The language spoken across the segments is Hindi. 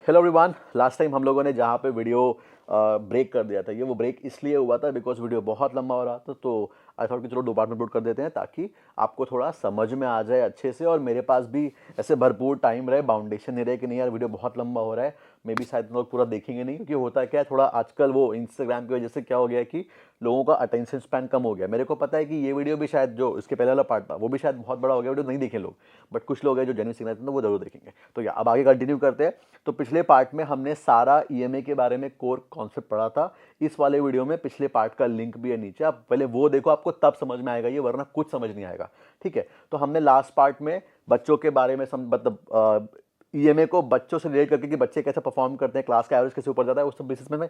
Hello everyone. लास्ट टाइम हम लोगों ने जहाँ पे वीडियो ब्रेक कर दिया था, ये वो ब्रेक इसलिए हुआ था बिकॉज वीडियो बहुत लंबा हो रहा था। तो आई थॉट कि चलो 2 पार्ट में अपलोड कर देते हैं ताकि आपको थोड़ा समझ में आ जाए अच्छे से, और मेरे पास भी ऐसे भरपूर टाइम रहे, बाउंडेशन नहीं रहे कि नहीं यार वीडियो बहुत लंबा हो रहा है, मे बी शायद लोग पूरा देखेंगे नहीं। क्योंकि होता है क्या है, थोड़ा आजकल वो इंस्टाग्राम की वजह से क्या हो गया है कि लोगों का अटेंशन स्पैन कम हो गया। मेरे को पता है कि ये वीडियो भी शायद जो इसके पहले वाला पार्ट था वो भी शायद बहुत बड़ा हो गया, वीडियो नहीं देखे लोग, बट कुछ लोग हैं जो जेन्युइन सीखना चाहते हैं तो वो जरूर देखेंगे। तो या अब आगे कंटिन्यू करते हैं। तो पिछले पार्ट में हमने सारा ईएमए के बारे में कोर कॉन्सेप्ट पढ़ा था। इस वाले वीडियो में पिछले पार्ट का लिंक भी है नीचे, आप पहले वो देखो, आपको तब समझ में आएगा ये, वरना कुछ समझ नहीं आएगा। ठीक है, तो हमने लास्ट पार्ट में बच्चों के बारे में मतलब ईएमए को बच्चों से रिलेट करके कि बच्चे कैसे परफॉर्म करते हैं, क्लास का एवरेज कैसे ऊपर जाता है, उस सब बेसिस में मैं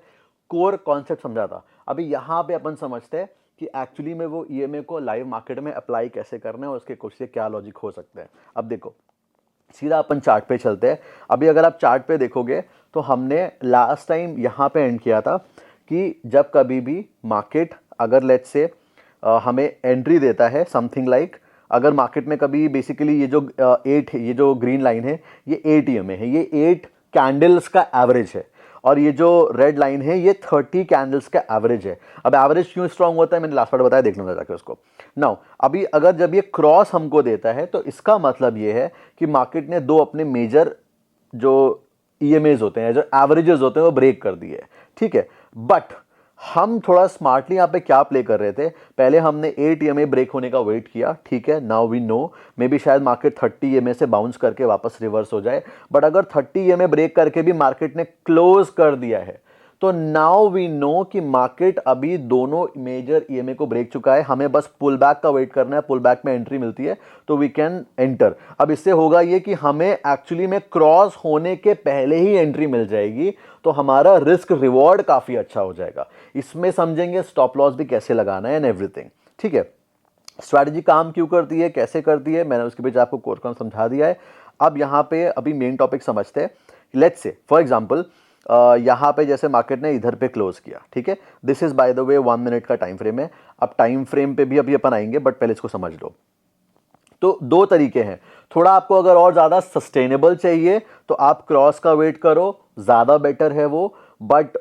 कोर कॉन्सेप्ट समझा था। अभी यहाँ पे अपन समझते हैं कि एक्चुअली में वो ईएमए को लाइव मार्केट में अप्लाई कैसे करना है और उसके कुछ से क्या लॉजिक हो सकते हैं। अब देखो, सीधा अपन चार्ट पे चलते हैं। अभी अगर आप चार्ट पे देखोगे तो हमने लास्ट टाइम यहाँ पे एंड किया था कि जब कभी भी मार्केट अगर लेट्स से हमें एंट्री देता है समथिंग लाइक, अगर मार्केट में कभी बेसिकली ये जो 8 ये जो ग्रीन लाइन है ये 8 ईएमए है, ये 8 कैंडल्स का एवरेज है, और ये जो रेड लाइन है ये 30 कैंडल्स का एवरेज है। अब एवरेज क्यों स्ट्रांग होता है मैंने लास्ट पार्ट बताया, देख लूंगा जाके उसको। नाउ अभी अगर जब ये क्रॉस हमको देता है तो इसका मतलब ये है कि मार्केट ने दो अपने मेजर जो ईएमएज होते हैं, जो एवरेजेस होते हैं, वो ब्रेक कर दिए। ठीक है, बट हम थोड़ा स्मार्टली यहाँ पे क्या प्ले कर रहे थे, पहले हमने 8 ईएमए ब्रेक होने का वेट किया। ठीक है, नाउ वी नो मे बी शायद मार्केट 30 ईएमए से बाउंस करके वापस रिवर्स हो जाए, बट अगर 30 ईएमए ब्रेक करके भी मार्केट ने क्लोज कर दिया है तो नाउ वी नो कि मार्केट अभी दोनों मेजर ईएमए को ब्रेक चुका है, हमें बस पुल बैक का वेट करना है। पुल बैक में एंट्री मिलती है तो वी कैन एंटर। अब इससे होगा ये कि हमें एक्चुअली में क्रॉस होने के पहले ही एंट्री मिल जाएगी, तो हमारा रिस्क रिवॉर्ड काफी अच्छा हो जाएगा। इसमें समझेंगे स्टॉप लॉस भी कैसे लगाना है एंड एवरीथिंग। ठीक है, स्ट्रैटेजी काम क्यों करती है, कैसे करती है, मैंने उसके बीच आपको कोर्स समझा दिया है। अब यहाँ पे अभी मेन टॉपिक समझते हैं। लेट्स से फॉर एग्जांपल यहाँ पे जैसे मार्केट ने इधर पे क्लोज किया। ठीक है, this is by the way 1 minute का टाइम फ्रेम है। अब टाइम फ्रेम पे भी अभी अपन आएंगे, बट पहले इसको समझ लो। तो दो तरीके हैं, थोड़ा आपको अगर और ज्यादा सस्टेनेबल चाहिए तो आप क्रॉस का वेट करो, ज्यादा बेटर है वो। बट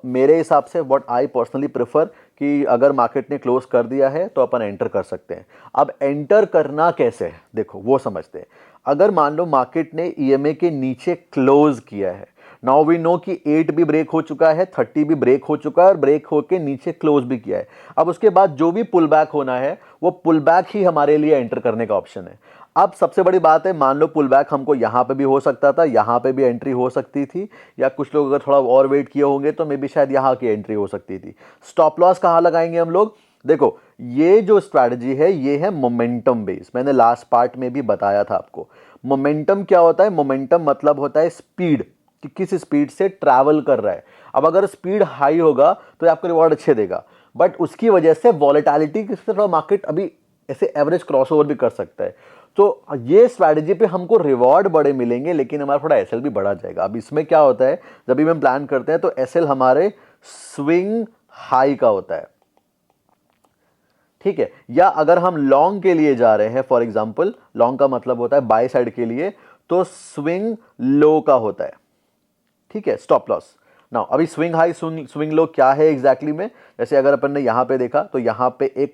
मेरे हिसाब से व्हाट आई पर्सनली प्रेफर कि अगर मार्केट ने क्लोज कर दिया है तो अपन एंटर कर सकते हैं। अब एंटर करना कैसे है देखो वो समझते हैं। अगर मान लो मार्केट ने ईएमए के नीचे क्लोज किया है, नाउ वी नो कि 8 भी ब्रेक हो चुका है, 30 भी ब्रेक हो चुका है, और ब्रेक होके नीचे क्लोज भी किया है। अब उसके बाद जो भी पुल बैक होना है वो पुल बैक ही हमारे लिए एंटर करने का ऑप्शन है। अब सबसे बड़ी बात है, मान लो पुल बैक हमको यहां पे भी हो सकता था, यहां पे भी एंट्री हो सकती थी, या कुछ लोग अगर थोड़ा और वेट किए होंगे तो मे बी शायद यहां की एंट्री हो सकती थी। स्टॉप लॉस कहां लगाएंगे हम लोग, देखो ये जो स्ट्रैटेजी है ये है मोमेंटम बेस। मैंने लास्ट पार्ट में भी बताया था आपको। मोमेंटम क्या होता है, मोमेंटम मतलब होता है स्पीड, कि किस स्पीड से ट्रैवल कर रहा है। अब अगर स्पीड हाई होगा तो आपको रिवॉर्ड अच्छे देगा, बट उसकी वजह से वॉलेटिलिटी की तरह मार्केट अभी ऐसे एवरेज क्रॉसओवर भी कर सकता है। तो ये स्ट्रैटेजी पे हमको रिवॉर्ड बड़े मिलेंगे, लेकिन हमारा थोड़ा एसएल भी बढ़ा जाएगा। अब इसमें क्या होता है, जब भी हम प्लान करते हैं तो एसएल हमारे स्विंग हाई का होता है। ठीक है, या अगर हम लॉन्ग के लिए जा रहे हैं, फॉर एग्जांपल लॉन्ग का मतलब होता है बाय साइड के लिए, तो स्विंग लो का होता है। ठीक है, स्टॉप लॉस। नाउ अभी स्विंग हाई स्विंग लो क्या है एग्जैक्टली में, जैसे अगर अपन ने यहां पे देखा तो यहां पे एक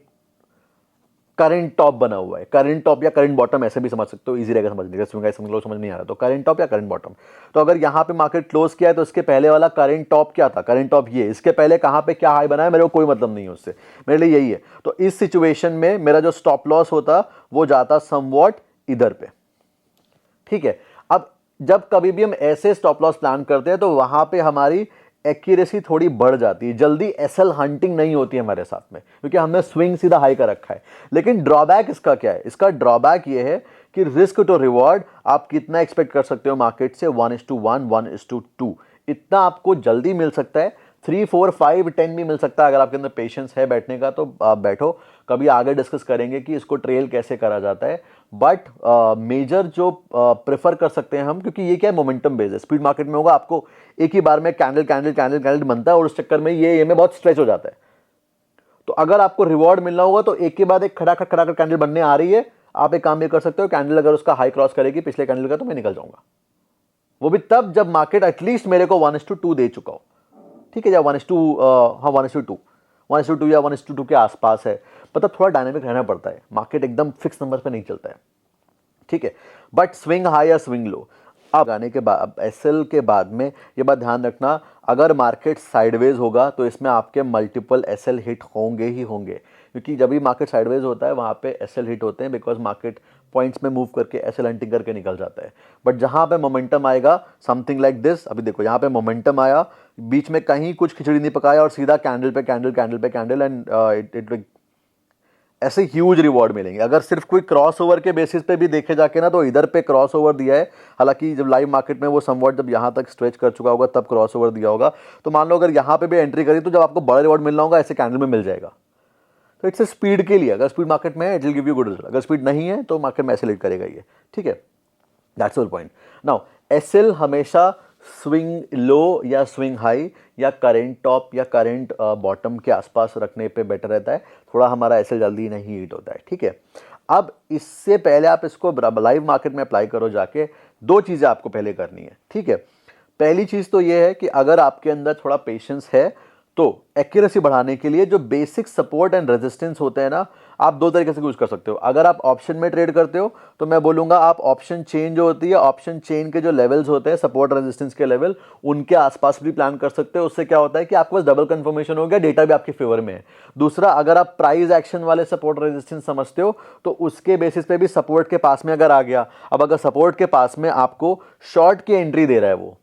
करंट टॉप बना हुआ है। करंट टॉप या करंट बॉटम ऐसे भी समझ सकते हो, इजी रहेगा समझने का। स्विंग हाई स्विंग लो समझ नहीं आ रहा तो करंट टॉप या करंट बॉटम। तो अगर यहां पे मार्केट क्लोज किया है तो इसके पहले वाला करंट टॉप क्या था, करंट टॉप ये, इसके पहले कहां पे क्या हाई बना है मेरे को कोई मतलब नहीं है उससे, मेरे लिए यही है। तो इस सिचुएशन में मेरा जो स्टॉप लॉस होता वो जाता समवॉट इधर पे। ठीक है, अब जब कभी भी हम ऐसे स्टॉप लॉस प्लान करते हैं तो वहां पे हमारी एक्यूरेसी थोड़ी बढ़ जाती है, जल्दी एसएल हंटिंग नहीं होती है हमारे साथ में, क्योंकि हमने स्विंग सीधा हाई का रखा है। लेकिन ड्रॉबैक इसका क्या है, इसका ड्रॉबैक ये है कि रिस्क टू रिवॉर्ड आप कितना एक्सपेक्ट कर सकते हो मार्केट से, 1:1, 1:2 इतना आपको जल्दी मिल सकता है। 3, 4, 5, 10 भी मिल सकता है अगर आपके अंदर पेशेंस है बैठने का, तो आप बैठो, कभी आगे डिस्कस करेंगे कि इसको ट्रेल कैसे करा जाता है। बट मेजर जो प्रेफर कर सकते हैं हम, क्योंकि ये क्या है, मोमेंटम बेस है। स्पीड मार्केट में होगा, आपको एक ही बार में कैंडल कैंडल कैंडल कैंडल बनता है और उस चक्कर में ये में बहुत स्ट्रेच हो जाता है। तो अगर आपको रिवॉर्ड मिलना होगा तो एक के बाद एक खड़ा खड़ा कैंडल बनने आ रही है, आप एक काम ये कर सकते हो, कैंडल अगर उसका हाई क्रॉस करेगी पिछले कैंडल का तो मैं निकल जाऊंगा, वो भी तब जब मार्केट एटलीस्ट मेरे को 1:2 दे चुका हो, ठीक है, या 1:2, हाँ 1:2, 1:2 या 1:2 के आसपास है, मतलब थोड़ा डायनामिक रहना पड़ता है, मार्केट एकदम फिक्स नंबर पे नहीं चलता है, ठीक है। बट स्विंग हाई या स्विंग लो, अब आने के बाद एसएल के बाद में ये बात ध्यान रखना, अगर मार्केट साइडवेज होगा तो इसमें आपके मल्टीपल एसएल हिट होंगे ही होंगे, क्योंकि जब भी मार्केट साइडवेज होता है वहाँ पे एसएल हिट होते हैं, बिकॉज मार्केट पॉइंट्स में मूव करके एसएल हंटिंग करके निकल जाता है। बट जहाँ पे मोमेंटम आएगा समथिंग लाइक दिस, अभी देखो यहाँ पे मोमेंटम आया, बीच में कहीं कुछ खिचड़ी नहीं पकाया और सीधा कैंडल पे कैंडल, कैंडल पे कैंडल, एंड इट ऐसे ह्यूज रिवॉर्ड मिलेंगे। अगर सिर्फ कोई क्रॉस ओवर के बेसिस पे भी देखे जाके ना, तो इधर पे क्रॉस ओवर दिया है, हालांकि जब लाइव मार्केट में वो समवॉट जब यहाँ तक स्ट्रेच कर चुका होगा तब क्रॉस ओवर दिया होगा, तो मान लो अगर यहाँ पे भी एंट्री करी तो जब आपको बड़ा रिवॉर्ड मिलना होगा ऐसे कैंडल में मिल जाएगा। तो इट्स स्पीड के लिए, अगर स्पीड मार्केट में है it will give you good result, अगर स्पीड नहीं है तो मार्केट में ऐसे लीड करेगा ये, ठीक है। That's all point. Now SL हमेशा स्विंग लो या स्विंग हाई या करेंट टॉप या करेंट बॉटम के आसपास रखने पे बेटर रहता है, थोड़ा हमारा एसएल जल्दी नहीं हिट होता है, ठीक है। अब इससे पहले आप इसको लाइव मार्केट में अप्लाई करो जाके, दो चीज़ें आपको पहले करनी है, ठीक है। पहली चीज़ तो ये है कि अगर आपके अंदर थोड़ा पेशेंस है तो एक्यूरेसी बढ़ाने के लिए जो बेसिक सपोर्ट एंड रेजिस्टेंस होते हैं ना, आप दो तरीके से यूज कर सकते हो। अगर आप ऑप्शन में ट्रेड करते हो तो मैं बोलूंगा आप ऑप्शन चेन जो होती है, ऑप्शन चेन के जो लेवल्स होते हैं सपोर्ट रेजिस्टेंस के लेवल, उनके आसपास भी प्लान कर सकते हो। उससे क्या होता है कि आपके पास डबल कंफर्मेशन हो गया, डेटा भी आपके फेवर में है। दूसरा, अगर आप प्राइस एक्शन वाले सपोर्ट रेजिस्टेंस समझते हो तो उसके बेसिस पे भी सपोर्ट के पास में अगर आ गया, अब अगर सपोर्ट के पास में आपको शॉर्ट की एंट्री दे रहा है वो,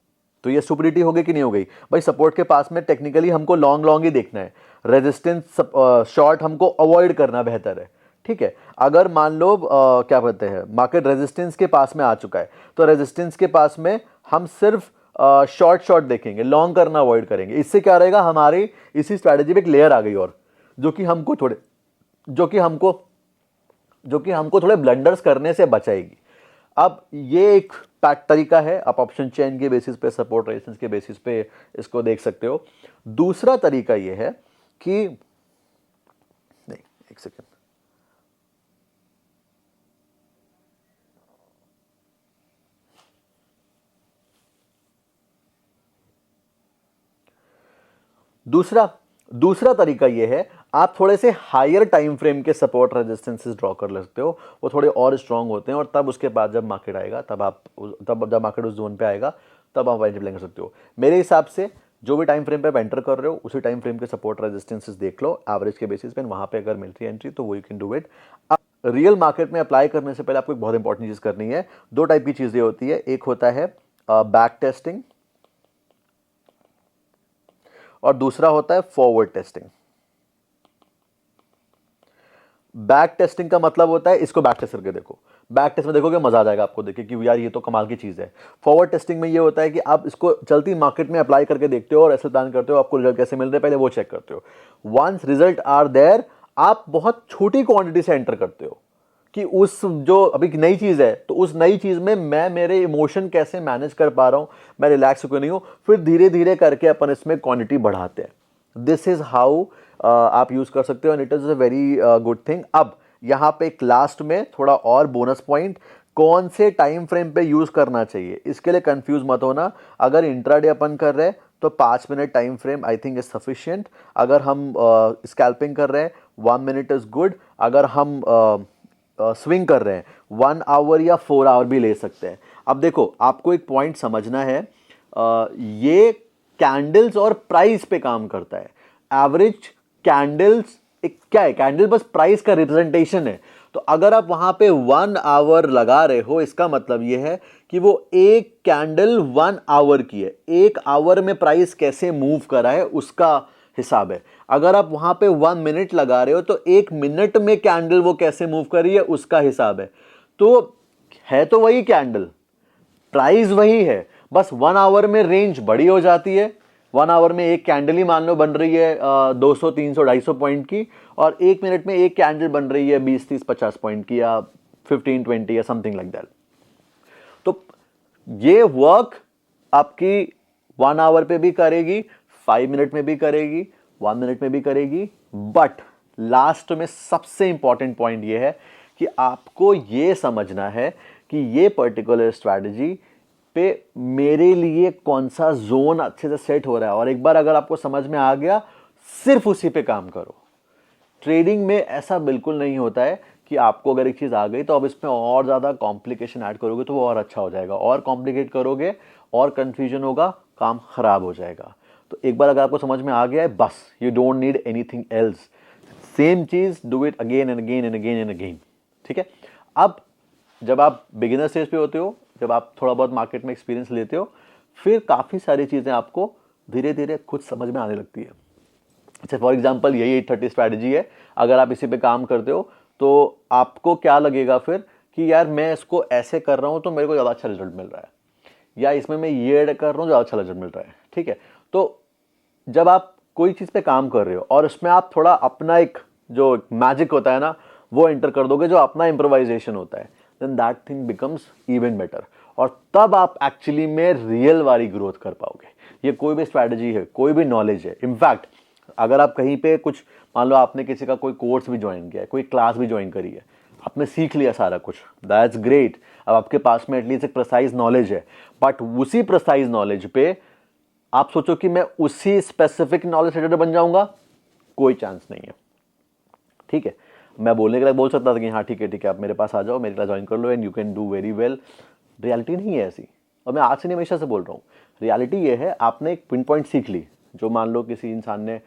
तो ये सुपरिटी हो गई कि नहीं हो गई भाई। सपोर्ट के पास में टेक्निकली हमको लॉन्ग लॉन्ग ही देखना है, रेजिस्टेंस शॉर्ट हमको अवॉइड करना बेहतर है, ठीक है। अगर मान लो क्या कहते हैं मार्केट रेजिस्टेंस के पास में आ चुका है, तो रेजिस्टेंस के पास में हम सिर्फ शॉर्ट शॉर्ट देखेंगे, लॉन्ग करना अवॉइड करेंगे। इससे क्या रहेगा, हमारी इसी स्ट्रैटेजी में एक लेयर आ गई और जो कि हमको थोड़े ब्लंडर्स करने से बचाएगी। अब ये एक तरीका है, आप ऑप्शन चेन के बेसिस पे, सपोर्ट रेजिस्टेंस के बेसिस पे इसको देख सकते हो। दूसरा तरीका ये है कि नहीं, एक सेकेंड, दूसरा तरीका यह है, आप थोड़े से हायर टाइम फ्रेम के सपोर्ट रेजिस्टेंसेस ड्रॉ कर सकते हो, वो थोड़े और स्ट्रांग होते हैं, और तब उसके बाद जब मार्केट आएगा तब जब मार्केट उस जोन पे आएगा तब आप एंट्री प्लान कर सकते हो। मेरे हिसाब से जो भी टाइम फ्रेम पे आप एंटर कर रहे हो उसी टाइम फ्रेम के सपोर्ट रेजिस्टेंसेस देख लो एवरेज के बेसिस पे, वहां पे अगर मिलती है एंट्री तो वो you can do it. Real market में अप्लाई करने से पहले आपको एक बहुत इंपॉर्टेंट चीज करनी है। दो टाइप की चीजें होती है, एक होता है बैक टेस्टिंग और दूसरा होता है फॉरवर्ड टेस्टिंग। बैक टेस्टिंग का मतलब होता है, इसको बैक टेस्ट करके देखो, बैक टेस्ट में देखोगे मजा आ जाएगा आपको, देखिए कि यार ये तो कमाल की चीज है। फॉरवर्ड टेस्टिंग में ये होता है कि आप इसको चलती मार्केट में अप्लाई करके देखते हो और ऐसे प्लान करते हो, आपको रिजल्ट कैसे मिल रहे हैं पहले वो चेक करते हो। वंस रिजल्ट आर देयर, आप बहुत छोटी क्वांटिटी से एंटर करते हो कि उस जो अभी नई चीज है तो उस नई चीज में मैं मेरे इमोशन कैसे मैनेज कर पा रहा हूं, मैं रिलैक्स क्यों नहीं हूं, फिर धीरे धीरे करके अपन इसमें क्वांटिटी बढ़ाते हैं। दिस इज हाउ आप यूज कर सकते हो and it is a very good thing. अब यहां पे एक लास्ट में थोड़ा और बोनस पॉइंट, कौन से टाइम फ्रेम पे यूज करना चाहिए इसके लिए कंफ्यूज मत होना। अगर इंट्राडे अपन कर रहे हैं तो 5 minute time frame I think is sufficient. अगर हम स्कैल्पिंग कर रहे हैं 1 मिनट इज गुड। अगर हम स्विंग कर रहे हैं 1 आवर या 4 आवर भी ले सकते हैं। अब देखो आपको एक पॉइंट समझना है, ये कैंडल्स और प्राइस पे काम करता है। एवरेज कैंडल्स एक क्या है, कैंडल बस प्राइस का रिप्रेजेंटेशन है। तो अगर आप वहां पे 1 आवर लगा रहे हो, इसका मतलब यह है कि वो एक कैंडल 1 आवर की है, 1 आवर में प्राइस कैसे मूव करा है उसका हिसाब है। अगर आप वहां पे 1 मिनट लगा रहे हो तो 1 मिनट में कैंडल वो कैसे मूव कर रही है उसका हिसाब है। तो है तो वही कैंडल, प्राइस वही है, बस 1 आवर में रेंज बड़ी हो जाती है। 1 आवर में एक कैंडल ही मान लो बन रही है 200 300 250 पॉइंट की, और 1 मिनट में एक कैंडल बन रही है 20 30 50 पॉइंट की या 15 20 या समथिंग लाइक दैट। तो ये वर्क आपकी 1 आवर पे भी करेगी, 5 मिनट में भी करेगी, 1 मिनट में भी करेगी। बट लास्ट में सबसे इंपॉर्टेंट पॉइंट ये है कि आपको ये समझना है कि ये पर्टिकुलर स्ट्रैटेजी पे मेरे लिए कौन सा जोन अच्छे से सेट हो रहा है, और एक बार अगर आपको समझ में आ गया सिर्फ उसी पे काम करो। ट्रेडिंग में ऐसा बिल्कुल नहीं होता है कि आपको अगर एक चीज़ आ गई तो अब इसमें और ज़्यादा कॉम्प्लिकेशन ऐड करोगे तो वो और अच्छा हो जाएगा, और कॉम्प्लिकेट करोगे और कंफ्यूजन होगा, काम खराब हो जाएगा। तो एक बार अगर आपको समझ में आ गया है बस, you don't need anything else. Same cheese do it again and again and again and again. ठीक है। अब जब आप बिगिनर स्टेज पे होते हो, जब आप थोड़ा बहुत मार्केट में एक्सपीरियंस लेते हो, फिर काफ़ी सारी चीज़ें आपको धीरे धीरे खुद समझ में आने लगती है। अच्छा, फॉर एग्जांपल यही 830 स्ट्रैटेजी है, अगर आप इसी पे काम करते हो तो आपको क्या लगेगा फिर कि यार मैं इसको ऐसे कर रहा हूँ तो मेरे को ज़्यादा अच्छा रिजल्ट मिल रहा है, या इसमें मैं ये ऐड कर रहा हूँ ज़्यादा अच्छा रिजल्ट मिल रहा है। ठीक है। तो जब आप कोई चीज़ पे काम कर रहे हो और उसमें आप थोड़ा अपना एक जो मैजिक होता है ना वो एंटर कर दोगे, जो अपना इम्प्रोवाइजेशन होता है, then that thing becomes even better, और तब आप एक्चुअली में रियल वाली ग्रोथ कर पाओगे। ये कोई भी स्ट्रैटेजी है, कोई भी नॉलेज है, इनफैक्ट अगर आप कहीं पे कुछ, मान लो आपने किसी का कोई कोर्स भी ज्वाइन किया है, कोई क्लास भी ज्वाइन करी है, आपने सीख लिया सारा कुछ, दैट्स ग्रेट। अब आपके पास में एटलीस्ट एक प्रिसाइज नॉलेज है, बट उसी प्रिसाइज नॉलेज पे आप सोचो कि मैं उसी स्पेसिफिक नॉलेज सेटर बन जाऊंगा, कोई चांस नहीं है। ठीक है। मैं बोलने के लिए बोल सकता था कि हाँ ठीक है आप मेरे पास आ जाओ, मेरी क्लास ज्वाइन कर लो and you can do very well. Reality नहीं है ऐसी, और मैं आज से नहीं हमेशा से बोल रहा हूँ। रियलिटी ये है, आपने एक पिन पॉइंट सीख ली, जो मान लो किसी इंसान ने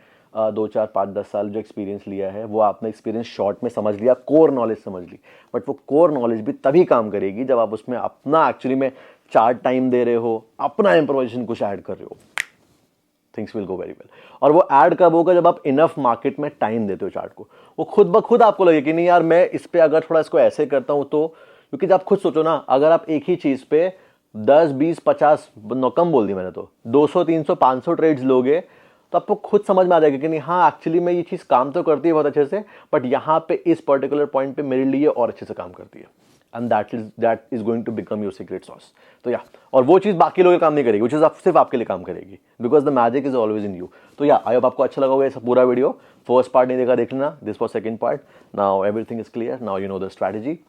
2 4 5 10 साल जो एक्सपीरियंस लिया है, वो आपने एक्सपीरियंस शॉर्ट में समझ लिया, कोर नॉलेज समझ ली, बट वो कोर नॉलेज भी तभी काम करेगी जब आप उसमें अपना एक्चुअली में चार्ट टाइम दे रहे हो, अपना इम्प्रोवाइजेशन कुछ ऐड कर रहे हो, things will go very well. और वो ऐड कब होगा, जब आप इनफ मार्केट में टाइम देते हो चार्ट को, वो खुद ब खुद आपको लगे कि नहीं यार मैं इस पे अगर थोड़ा इसको ऐसे करता हूं तो, क्योंकि जब आप खुद सोचो ना, अगर आप एक ही चीज पे 10 20 50 कम बोल दी मैंने, तो 200 300 500 ट्रेड्स लोगे तो आपको खुद समझ में आ जाएगा कि नहीं हाँ एक्चुअली में ये चीज काम तो करती है बहुत अच्छे से, बट यहां पे इस पर्टिकुलर पॉइंट पे मेरे लिए और अच्छे से काम करती है, and that is going to become your secret sauce. तो या, और वो चीज बाकी लोगों के काम नहीं करेगी, वो चीज सिर्फ आपके लिए काम करेगी, because the magic is always in you. तो या, आई होप आपको अच्छा लगा होगा ये पूरा वीडियो। फर्स्ट पार्ट नहीं देखा, देख लेना, this was second part. Now everything is clear, now you know the strategy.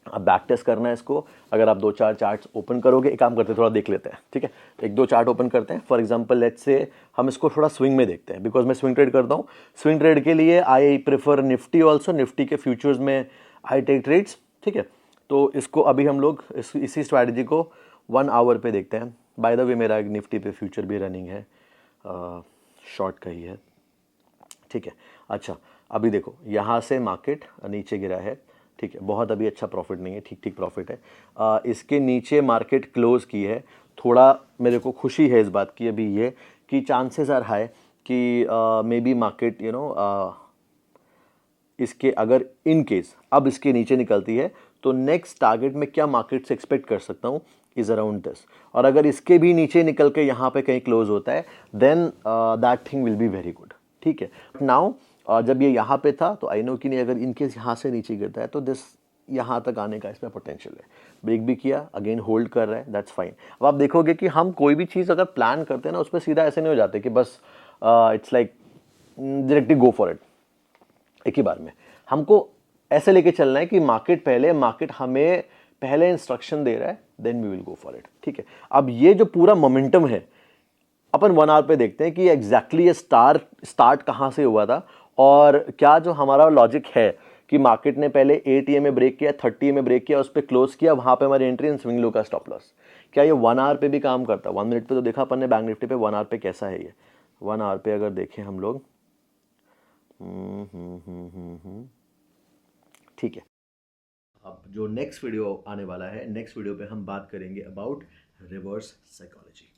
अब बैक टेस्ट करना है इसको। अगर आप 2 4 चार्ट्स ओपन करोगे, एक काम करते हैं, थोड़ा देख लेते हैं। ठीक है, 1 2 चार्ट ओपन करते हैं। फॉर एग्जांपल लेट्स से हम इसको थोड़ा स्विंग में देखते हैं, बिकॉज मैं स्विंग ट्रेड करता हूँ। स्विंग ट्रेड के लिए I prefer Nifty also, Nifty के फ्यूचर्स में आई टेक ट्रेड्स। ठीक है, तो इसको अभी हम लोग इसी स्ट्रैटेजी को 1 आवर पे देखते हैं। बाय द वे मेरा एक निफ्टी पे फ्यूचर भी रनिंग है, शॉर्ट का ही है। ठीक है। अच्छा, अभी देखो यहाँ से मार्केट नीचे गिरा है। ठीक है, बहुत अभी अच्छा प्रॉफिट नहीं है, ठीक ठीक प्रॉफिट है। इसके नीचे मार्केट क्लोज की है। थोड़ा मेरे को खुशी है इस बात की अभी ये, कि चांसेस आर हाई कि मे बी मार्केट इसके अगर इन केस अब इसके नीचे निकलती है तो नेक्स्ट टारगेट में क्या मार्केट से एक्सपेक्ट कर सकता हूँ इज अराउंड दिस। और अगर इसके भी नीचे निकल के यहाँ पे कहीं क्लोज होता है, then that thing will be very good. ठीक है, नाउ जब ये यहाँ पे था तो आई नो कि नहीं, अगर इनकेस यहाँ से नीचे गिरता है तो दिस यहाँ तक आने का इसमें पोटेंशियल है। ब्रेक भी किया, अगेन होल्ड कर रहा है, दैट्स फाइन। अब आप देखोगे कि हम कोई भी चीज़ अगर प्लान करते हैं ना, उस पर सीधा ऐसे नहीं हो जाते कि बस it's like directly go for it एक ही बार में। हमको ऐसे लेके चलना है कि मार्केट हमें पहले इंस्ट्रक्शन दे रहा है, then we will go for it. ठीक है, अब ये जो पूरा मोमेंटम है, अपन 1 आवर पे देखते हैं कि एग्जैक्टली ये स्टार्ट कहाँ से हुआ था, और क्या जो हमारा लॉजिक है कि मार्केट ने पहले 8 में ब्रेक किया, 30 में ब्रेक किया, उस पर क्लोज किया, वहां पे हमारी एंट्री एंड स्विंग लो का स्टॉप लॉस, क्या ये 1 आवर पे भी काम करता है? 1 मिनट पे तो देखा अपन ने बैंक निफ्टी पे, 1 आवर पे कैसा है ये? 1 आवर पे अगर देखें हम लोग, ठीक है। अब जो नेक्स्ट वीडियो आने वाला है, नेक्स्ट वीडियो पे हम बात करेंगे अबाउट रिवर्स साइकोलॉजी।